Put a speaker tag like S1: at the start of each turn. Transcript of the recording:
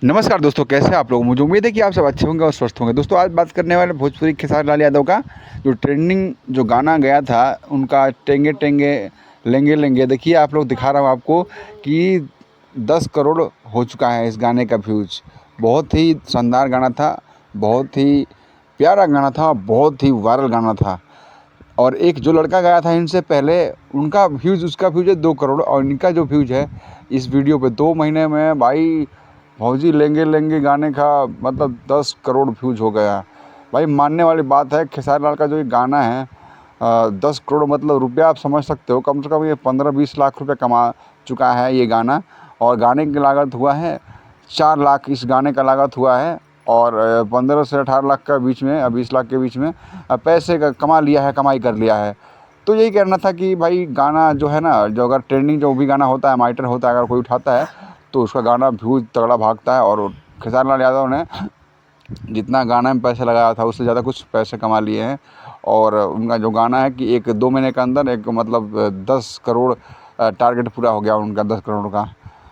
S1: नमस्कार दोस्तों, कैसे हैं आप लोग। मुझे उम्मीद है कि आप सब अच्छे होंगे और स्वस्थ होंगे। दोस्तों आज बात करने वाले भोजपुरी खेसारी लाल यादव का जो ट्रेंडिंग जो गाना गया था उनका टेंगे टेंगे लेंगे लेंगे। देखिए आप लोग, दिखा रहा हूँ आपको कि 10 करोड़ हो चुका है इस गाने का व्यूज़। बहुत ही शानदार गाना था, बहुत ही प्यारा गाना था, बहुत ही वायरल गाना था। और एक जो लड़का गाया था इनसे पहले, उनका व्यूज़, उसका व्यूज़ है 2 करोड़ और इनका जो व्यूज़ है इस वीडियो पे 2 महीने में भाई भौजी लेंगे लेंगे गाने का मतलब 10 करोड़ व्यूज़ हो गया। भाई मानने वाली बात है। खेसारी लाल का जो ये गाना है 10 करोड़ मतलब रुपया आप समझ सकते हो, कम से कम ये 15-20 लाख रुपए कमा चुका है ये गाना। और गाने की लागत हुआ है 4 लाख, इस गाने का लागत हुआ है। और 15 से 18 लाख का बीच में, 20 लाख के बीच में पैसे का कमा लिया है, कमाई कर लिया है। तो यही कहना था कि भाई गाना जो है ना, जो अगर ट्रेंडिंग जो भी गाना होता है, माइटर होता है, अगर कोई उठाता है तो उसका गाना व्यूज़ तगड़ा भागता है। और खेसारी लाल यादव ने जितना गाना में पैसे लगाया था उससे ज़्यादा कुछ पैसे कमा लिए हैं। और उनका जो गाना है कि 1-2 महीने के अंदर एक मतलब 10 करोड़ टारगेट पूरा हो गया उनका, 10 करोड़ का।